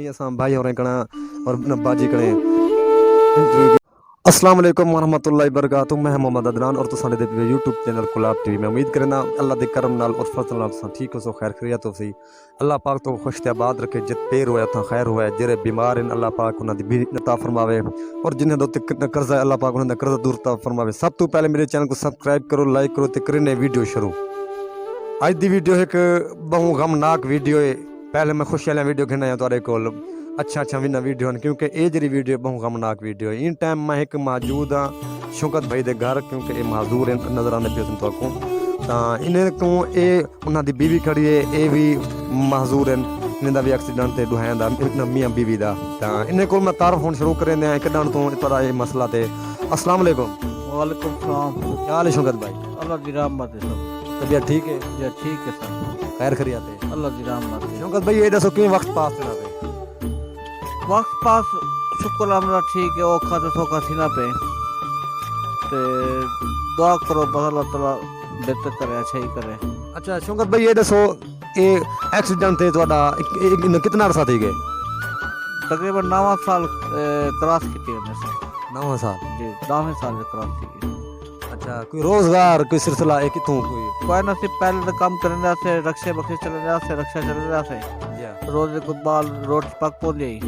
ही असां भाई और कणा और न बाजी कणे। अस्सलाम वालेकुम वरहमतुल्लाहि वबरकातुहू। मैं मोहम्मद अदनान और तुसां दे यूट्यूब चैनल गुलाब टीवी में उम्मीद करना अल्लाह दे करम नाल और फजल नाल तुसां ठीक हो सो खैर खैरियत हो सी। अल्लाह पाक तो खुश ते आबाद रखे जित पेर होया उतां खैर होया जेरे बीमार हैं अल्लाह पाक उन्हां दी बीमारी अता फरमावे और जिन्हां दे उत्ते कर्जा अल्लाह पाक उन्हां दा कर्जा दूर अता फरमावे। सब तो पहले मेरे चैनल को सब्सक्राइब करो, लाइक करो ते करने वीडियो शुरू। अज दी वीडियो एक बहु गमनाक वीडियो है। पहले मैं खुशी वाली वीडियो खिंडा तुहाडे कोल अच्छा भी ना वीडियो क्योंकि ये जी वीडियो बहु गमनाक वीडियो है। इन टाइम मैं एक मौजूद हाँ शौकत भाई के घर क्योंकि ये माजूर नज़र आने पे तो इन्हें को ये उन्होंने बीवी खड़ी है ये भी माजूर हैं इन्हें भी एक्सीडेंट से दुहां मियाँ बीवी का इन्हें को मैं तारफ होने शुरू कर दें एक तो थोड़ा ये मसला थे। अस्सलाम वालेकुम। वालेकुम सलाम। क्या हाल है शौकत भाई? अल्लाह की रहमत है सब। तबीयत ठीक है? जी ठीक है सर। खैर खैरियत है? अल्लाह की रहमत है। शौकत भाई ये दसो कि वक्त पास करना पे वक्त पास शुक्र अल्लाह ठीक है औखा तो सौखा थी ना पे ते दुआ करो बस अल्लाह ताला बेहतर करे अच्छा ही करे। अच्छा शौकत भाई ये दसो ये एक्सीडेंट थे थोड़ा कितना अरसा थी गए? तकरीबन 9 साल क्रॉस की है सर। 9 साल? जी 9 साल क्रॉस की। अच्छा कोई रोजगार कोई सिलसिला है कितों कोई ना सिर्फ पहले तो काम करने से रक्षे बक्षे चले जाते रक्षा चले जाते रोज को बाल रोटी पक पो जाई।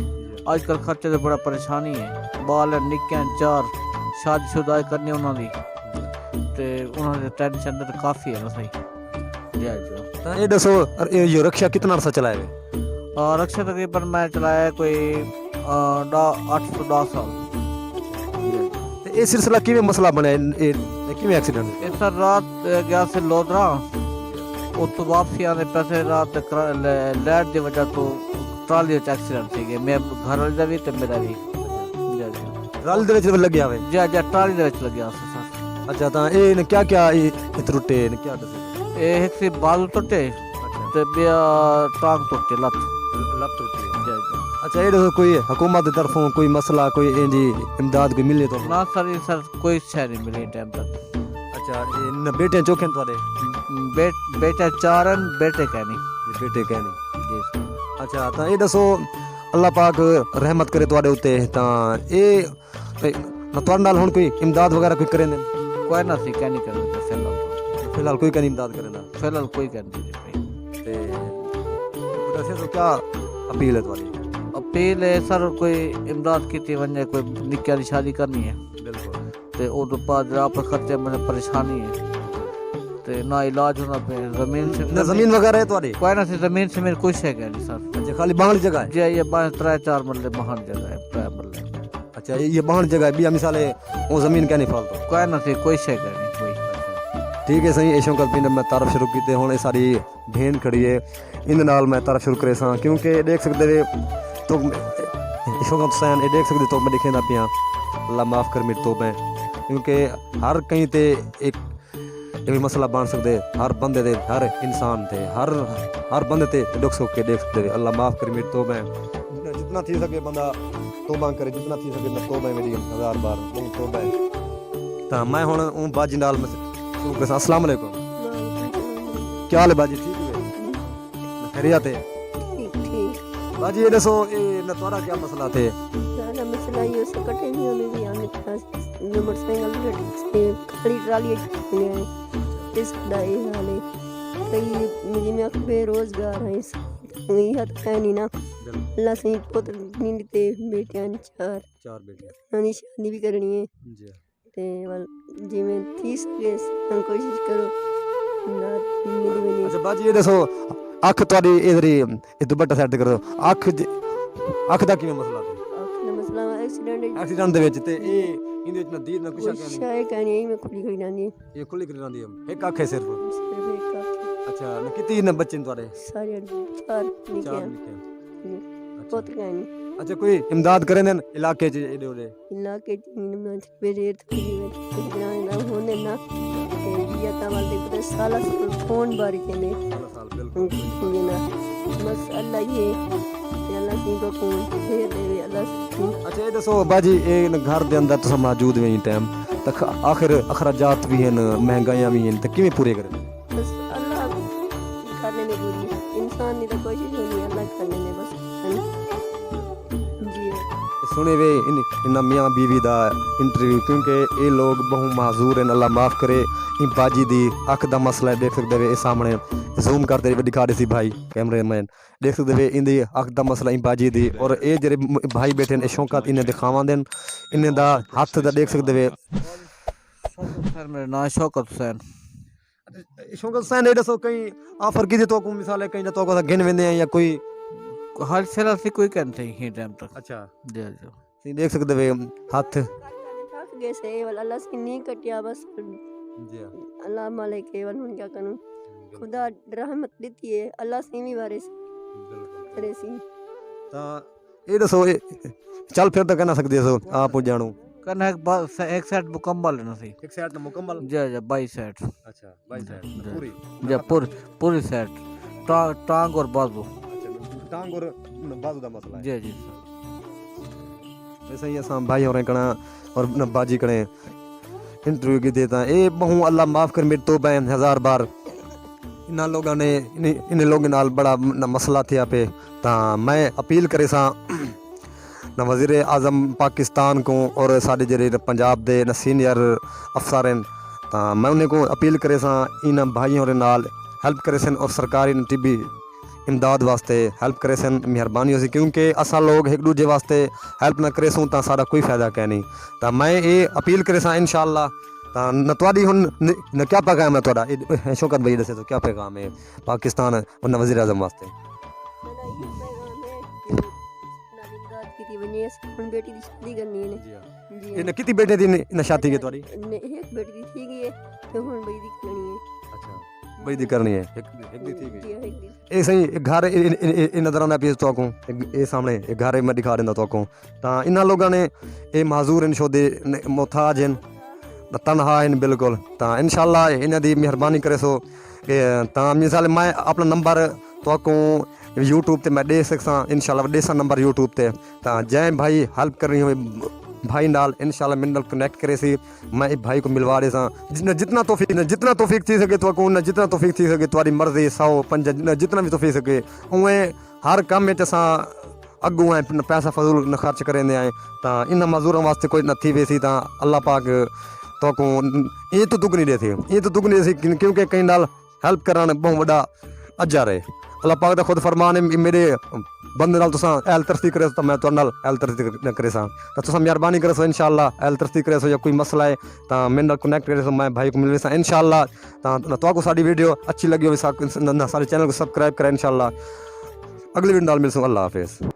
आजकल खर्चे तो बड़ा परेशानी है। बाल निक्के 4 शादीशुदा करनी उन्होंने ते उन्होंने टेंशन तो काफ़ी है ना सही। ये दसो ये रक्षा कितना अरसा चलाए? रक्षा तकरीबन मैं चलाया कोई 8 से 10 साल। ये सिलसिला किवें मसला बने किवें एक्सीडेंट? इस रात गया से लोधरा उस तो वापसी आने पैसे रात लाइट की वजह तो ट्राली एक्सीडेंट थी गया। मैं घर वाले भी ते मेरा भी ट्राली दे विच लग गया वे? जी जी ट्राली दे विच लग गया सर। अच्छा ता ए ने क्या टुटे ने क्या दसे? ए एक से बाजू टुटे ते बे टांग टुटे लत टुटी। जी जी। अच्छा ये दसो कोई हुकूमत की तरफों कोई मसला कोई इंजी इमदाद कोई मिले तो? ना सर कोई शय नहीं मिली टाइम तक। अच्छा ये बेटे चौखे थोड़े? बेटे 4 बेटे कहनी। बेटे कहनी जी सर। अच्छा तो ये दसो अल्लाह पाक रहमत करे तुहाडे उत्ते ता ए तुहाडे नाल हुण कोई इमदाद वगैरह कोई करे ने? कोई ना सी कहनी करे फिलहाल कोई कहनी इमदाद करे ना? फिलहाल कोई कहनी नहीं। ते दसे तो क्या अपील है तुम्हारी? अपील है सर कोई इमदाद की वजह कोई निक्की वाली शादी करनी है बिल्कुल ते उस बाद आप खर्चे में परेशानी है ते ना इलाज होना पे जमीन से ना जमीन वगैरह है तुम्हारी? कोई ना सी जमीन से मेरे कुछ है क्या नहीं सर। अच्छा खाली बाहर जगह है? जी ये 3-4 मरले महान जगह है 3 मरले। अच्छा ये बाहर जगह है बिया मिसाल वो जमीन क्या नहीं फालतू? कोई ना सी कोई शय का नहीं कोई। ठीक है सही ऐशों कल पिंड मैं तारफ शुरू की हूँ ये सारी भेन खड़ी है इन नाल मैं तारफ शुरू करे सा क्योंकि देख सकते वे तो ऐशों का सैन ये देख सकते तो मैं दिखे ना पिया अल्लाह माफ़ कर मेरी तौबा क्योंकि हर कहीं ते एक ये भी मसला बन सकते हर बंदे दे हर इंसान थे हर बंदे ते दुख सुख के देख सकते अल्लाह माफ़ कर मेरी तौबा जितना थी सके बंदा तौबा करे जितना थी सके मैं तौबा मेरी 1000 बार तौबा तो मैं हुण बाजी नाल अस्सलाम वालेकुम। क्या हाल है बाजी? ठीक है खैरियत है? ठीक। बाजी ये दसो ये न तुम्हारा क्या मसला थे? सारा मसला ये से कटे नहीं होने भी आने पास मोटरसाइकिल से खड़ी ट्राली है इस दाई वाले कई मुझे में बेरोजगार है इस यही है नहीं ना अल्लाह से पुत्र नींदते बेटियां 4 बेटियां उन्हें शादी भी करनी है जी ते वाल जी में 30 के कोशिश करो ना मेरी बनी। अच्छा बाजी ये दसो अख तुम्हारी इधर ये दुपट्टा सेट करो अख दा किवें मसला थे? अख दा मसला एक्सीडेंट दे विच ते ए इंदे विच ना दीद ना कुछ कहनी शाय कहनी है मैं खुली रहंदी ये खुली रहंदी है एक अख है सिर्फ एक अख। अच्छा न कितने बच्चे तुम्हारे? सारे 4 निके बहुत कहनी। अच्छा कोई इमदाद करे ने इलाके च एडे ओडे इलाके च बेरे ना होने ना ये तमाल दे साला फोन बारी के साल बिल्कुल ना बस अल्लाह ये अल्लाह सी को फोन दे दे अल्लाह। अच्छा ये दसो बाजी ये घर दे अंदर तुम मौजूद हैं टाइम तक आखिर अखराजात भी हैं महंगाइयां भी हैं तो किवें पूरे करें? बस अल्लाह करने में पूरी इंसान ने तो कोशिश नहीं अल्लाह करने में बस सुने वे इन मियाँ बीवी दा इंटरव्यू क्योंकि ये लोग बहु माजूर हैं अल्लाह माफ़ करे इन बाजी दी अख दा मसला है, देख सकते वे इस सामने जूम करते हुए दिखा रहे सी भाई कैमरे मैन देख सकते वे इंदी अख दा मसला इन बाजी दी और ये जेरे भाई बैठे ने शौकत इन्हें दिखावा देन इन्हें दा हाथ दा देख सकते वे सर मेरा नाम शौकत हुसैन। शौकत हुसैन ये दसो कहीं ऑफर की तो को मिसाल है कहीं तो को गिन वेंदे हैं या कोई हर साल से कोई कहते ही टाइम तक। अच्छा जी जी सी देख सकते वे हाथ थक गए से वाला अल्लाह से नहीं कटिया बस जी अल्लाह मालिक केवल हूं क्या करूं खुदा रहमत देती है अल्लाह से भी बारिश करे सी ता ये दसो चल फिर तो कहना सकते हो आप जानू करना एक सेट मुकम्मल है ना सी एक सेट मुकम्मल जी जी 22 सेट। अच्छा 22 सेट पूरी जी पूरी सेट टांग और बाजू। अच्छा टांग और बाजू का मसला है जी जी वैसे ही असां भाई और कणा और न बाजी कणे इंटरव्यू की देता ए बहु अल्लाह माफ़ कर मेरी तौबा है 1000 बार इन लोगों ने इन लोगों नाल बड़ा न मसला थिया पे ता मैं अपील करे सा न वज़ीर आज़म पाकिस्तान को और साढ़े जेरे पंजाब दे न सीनियर अफसर हैं ता मैं उन्हें को अपील करे सा इन भाइयों रे नाल हेल्प करे सन और सरकारी टिबी इमदाद वास्ते हेल्प करे सन मेहरबानी हो सी क्योंकि असा लोग एक दूजे वास्ते हेल्प न करे सूँ ता सारा कोई फ़ायदा कै नहीं ता मैं ये अपील करे सा इंशाअल्लाह ता न तुहाडी हुन न क्या पैगाम है तुहाडा शौकत भाई दसे तो क्या पैगाम है पाकिस्तान और न वज़ीर आज़म वास्ते बेटी की शादी करनी है जी इन कितनी बेटे दी न शादी की तुहाडी एक बेटी की थी गई है तो हुन बड़ी दी करनी है। अच्छा बड़ी दी करनी है एक दी थी जी गई एक दी ए सही घर इन नजर आना पीस तो को ए सामने ए घर मैं दिखा देंदा तो को ता इन लोगों ने ए माजूर इन शोदे मोहताज हैं तनहा इन बिल्कुल ता इंशाल्लाह इन दी मेहरबानी करे सो ता मिसाल मैं अपना नंबर तो को यूट्यूब ते मैं दे सकसा इंशाल्लाह दे सा नंबर यूट्यूब ते ता जै भाई हेल्प करनी हो भाई नाल इंशाल्लाह मिनल कनेक्ट करे सी मैं एक भाई को मिलवा दे सा जितना तौफीक थी सके तो को जितना तौफीक थी सके तुम्हारी मर्जी 100 5 जितना भी तौफीक सके उवें हर काम में असां अगू आए पैसा फजूल न खर्च करेंदे आए ता इन मजदूरों वास्ते कोई न थी वेसी ता अल्लाह पाक तो को ये तो दुगनी दे थे ये तो दुगनी सी क्योंकि कहीं नाल हेल्प कराना बहुत बड़ा अजर है अल्लाह पाक दा खुद फरमान है मेरे बंदे नाल तुसां एल तरसी करे तो मैं तुहाडे नाल एल तरसी न करे सा तो तुसां मेहरबानी करे सो इंशाल्लाह एल तरसी करे सो या कोई मसला है ता मेरे नाल कनेक्ट करे सो मैं भाई को मिलवे सा इंशाल्लाह ता तुहाको साडी वीडियो अच्छी लगी हो सारे चैनल को सब्सक्राइब करें इंशाल्लाह अगली वीडियो नाल मिलसूं अल्लाह हाफिज़।